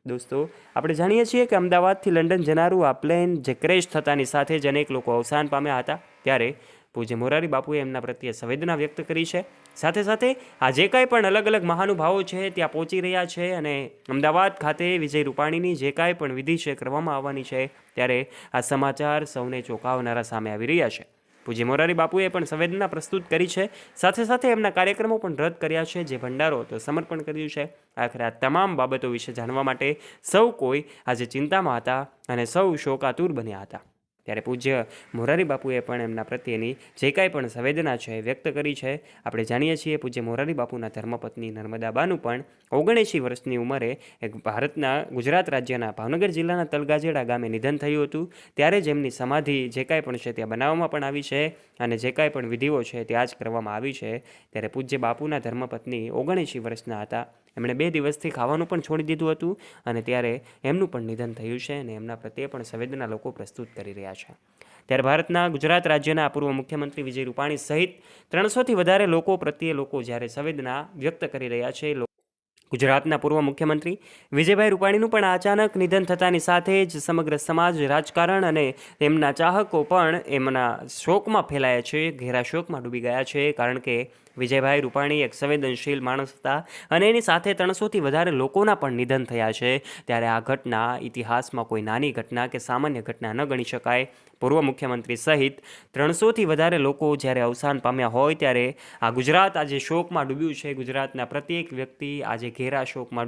દોસ્તો, આપણે જાણીએ છીએ કે અમદાવાદથી લંડન જનારું આ પ્લેન જે ક્રેશ થતાની સાથે જ અનેક લોકો અવસાન પામ્યા હતા, ત્યારે પૂજ્ય મોરારી બાપુએ એમના પ્રત્યે સંવેદના વ્યક્ત કરી છે. સાથે સાથે આ જે કાંઈ પણ અલગ અલગ મહાનુભાવો છે ત્યાં પહોંચી રહ્યા છે અને અમદાવાદ ખાતે વિજય રૂપાણીની જે કાંઈ પણ વિધિ છે કરવામાં આવવાની છે, ત્યારે આ સમાચાર સૌને ચોંકાવનારા સામે આવી રહ્યા છે. પૂજ્ય મોરારી બાપુએ પણ સંવેદના પ્રસ્તુત કરી છે. સાથે સાથે એમના કાર્યક્રમો પણ રદ કર્યા છે, જે ભંડારો તો સમર્પણ કર્યું છે. આખરે આ તમામ બાબતો વિશે જાણવા માટે સૌ કોઈ આજે ચિંતામાં હતા અને સૌ શોકાતુર બન્યા હતા. ત્યારે પૂજ્ય મોરારી બાપુએ પણ એમના પ્રત્યેની જે કાંઈ પણ સંવેદના છે વ્યક્ત કરી છે. આપણે જાણીએ છીએ પૂજ્ય મોરારી બાપુના ધર્મપત્ની નર્મદાબાનું પણ 79 વર્ષની ઉંમરે એક ભારતના ગુજરાત રાજ્યના ભાવનગર જિલ્લાના તલગાજેડા ગામે નિધન થયું હતું. ત્યારે જ એમની સમાધિ જે કાંઈ પણ છે ત્યાં બનાવવામાં પણ આવી છે અને જે કાંઈ પણ વિધિઓ છે ત્યાં જ કરવામાં આવી છે. ત્યારે પૂજ્ય બાપુના ધર્મપત્ની 79 વર્ષના હતા. એમણે 2 દિવસથી ખાવાનું પણ છોડી દીધું હતું અને ત્યારે એમનું પણ નિધન થયું છે અને એમના પ્રત્યે પણ સંવેદના લોકો પ્રસ્તુત કરી રહ્યા છે. ત્યારે ભારતના ગુજરાત રાજ્યના પૂર્વ મુખ્યમંત્રી વિજય રૂપાણી સહિત 300થી વધારે લોકો પ્રત્યે લોકો જ્યારે સંવેદના વ્યક્ત કરી રહ્યા છે. ગુજરાતના પૂર્વ મુખ્યમંત્રી વિજયભાઈ રૂપાણીનું પણ અચાનક નિધન થતાની સાથે જ સમગ્ર સમાજ, રાજકારણ અને એમના ચાહકો પણ એમના શોકમાં ફેલાયા છે, ઘેરા શોકમાં ડૂબી ગયા છે. કારણ કે વિજયભાઈ રૂપાણી એક સંવેદનશીલ માણસ હતા અને એની સાથે 300થી વધારે લોકોના પણ નિધન થયા છે. ત્યારે આ ઘટના ઇતિહાસમાં કોઈ નાની ઘટના કે સામાન્ય ઘટના ન ગણી શકાય. પૂર્વ મુખ્યમંત્રી સહિત 300થી વધારે લોકો જ્યારે અવસાન પામ્યા હોય ત્યારે આ ગુજરાત આજે શોકમાં ડૂબ્યું છે. ગુજરાતના પ્રત્યેક વ્યક્તિ આજે ઘેરા શોકમાં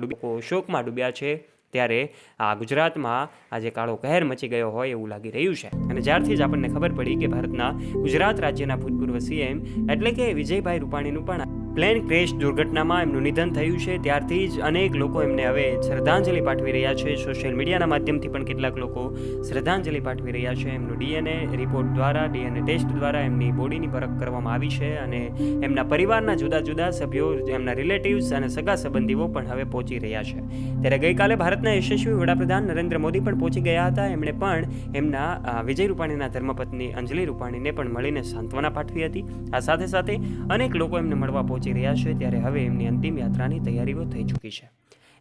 ડૂબ્યા છે. ત્યારે આ ગુજરાતમાં આજે કાળો કહેર મચી ગયો હોય એવું લાગી રહ્યું છે. અને જ્યારથી જ આપણને ખબર પડી કે ભારતના ગુજરાત રાજ્યના ભૂતપૂર્વ સીએમ એટલે કે વિજયભાઈ રૂપાણીનું પણ પ્લેન ક્રેશ દુર્ઘટનામાં એમનું નિધન થયું છે, ત્યારથી જ અનેક લોકો એમને હવે શ્રદ્ધાંજલિ પાઠવી રહ્યા છે. સોશિયલ મીડિયાના માધ્યમથી પણ કેટલાક લોકો શ્રદ્ધાંજલિ પાઠવી રહ્યા છે. એમનું ડીએનએ રિપોર્ટ દ્વારા, ડીએનએ ટેસ્ટ દ્વારા એમની બોડીની પરખ કરવામાં આવી છે અને એમના પરિવારના જુદા જુદા સભ્યો, એમના રિલેટિવ્સ અને સગા સંબંધીઓ પણ હવે પહોંચી રહ્યા છે. ત્યારે ગઈકાલે ભારતના યશસ્વી વડાપ્રધાન નરેન્દ્ર મોદી પણ પહોંચી ગયા હતા. એમણે પણ એમના વિજય રૂપાણીના ધર્મપત્ની અંજલિ રૂપાણીને પણ મળીને સાંત્વના પાઠવી હતી. આ સાથે સાથે અનેક લોકો એમને મળવા પહોંચી રહ્યા છે. ત્યારે હવે એમની અંતિમ યાત્રાની તૈયારીઓ થઈ ચૂકી છે.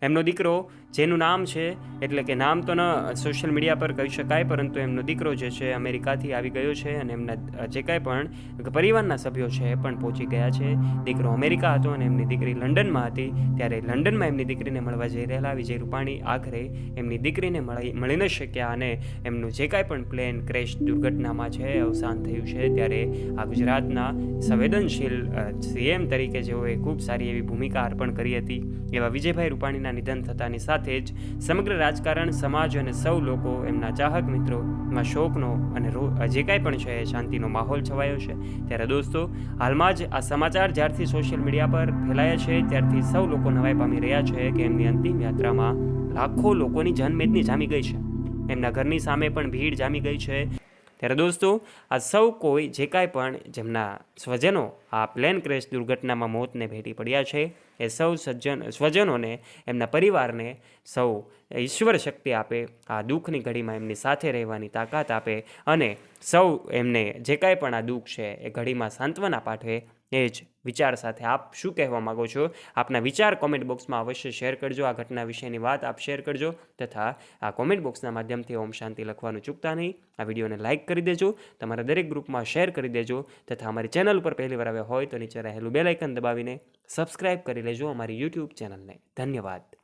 એમનો દીકરો, જેનું નામ છે, એટલે કે નામ તો ન સોશિયલ મીડિયા પર કહી શકાય, પરંતુ એમનો દીકરો જે છે અમેરિકાથી આવી ગયો છે અને એમના જે કાંઈ પણ પરિવારના સભ્યો છે એ પણ પહોંચી ગયા છે. દીકરો અમેરિકા હતો અને એમની દીકરી લંડનમાં હતી. ત્યારે લંડનમાં એમની દીકરીને મળવા જઈ રહેલા વિજય રૂપાણી આખરે એમની દીકરીને મળી ન શક્યા અને એમનું જે કાંઈ પણ પ્લેન ક્રેશ દુર્ઘટનામાં છે અવસાન થયું છે. ત્યારે આ ગુજરાતના સંવેદનશીલ સીએમ તરીકે જેઓએ ખૂબ સારી એવી ભૂમિકા અર્પણ કરી હતી એવા વિજયભાઈ રૂપાણીના નિધન થતાની સાથે જ સમગ્ર રાજકારણ, સમાજ અને સૌ લોકો, એમના ચાહક મિત્રોમાં શોકનો અને જે કાંઈ પણ છે શાંતિનો માહોલ છવાયો છે. ત્યારે દોસ્તો, હાલમાં જ આ સમાચાર જ્યારથી સોશિયલ મીડિયા પર ફેલાયા છે ત્યારથી સૌ લોકો નવાઈ પામી રહ્યા છે કે એમની અંતિમ યાત્રામાં લાખો લોકોની જનમેદની જામી ગઈ છે. એમના ઘરની સામે પણ ભીડ જામી ગઈ છે. ત્યારે દોસ્તો, આ સૌ કોઈ જે કાંઈ પણ જેમના સ્વજનો આ પ્લેન ક્રેશ દુર્ઘટનામાં મોતને ભેટી પડ્યા છે એ સૌ સ્વજનોને, એમના પરિવારને સૌ ઈશ્વર શક્તિ આપે, આ દુઃખની ઘડીમાં એમની સાથે રહેવાની તાકાત આપે અને સૌ એમને જે કાંઈ પણ આ દુઃખ છે એ ઘડીમાં સાંત્વના પાઠવે. એ જ વિચાર સાથે આપ શું કહેવા માગો છો? આપના વિચાર કોમેન્ટ બોક્સમાં અવશ્ય શેર કરજો. આ ઘટના વિશેની વાત આપ શેર કરજો તથા આ કોમેન્ટ બોક્સના માધ્યમથી ઓમ શાંતિ લખવાનું ચૂકતા નહીં. આ વિડીયોને લાઇક કરી દેજો, તમારા દરેક ગ્રુપમાં શેર કરી દેજો તથા અમારી ચેનલ ઉપર પહેલી વાર આવ્યા હોય તો નીચે રહેલું બેલ આઇકન દબાવીને સબસ્ક્રાઇબ કરી લેજો અમારી યુટ્યુબ ચેનલને. ધન્યવાદ.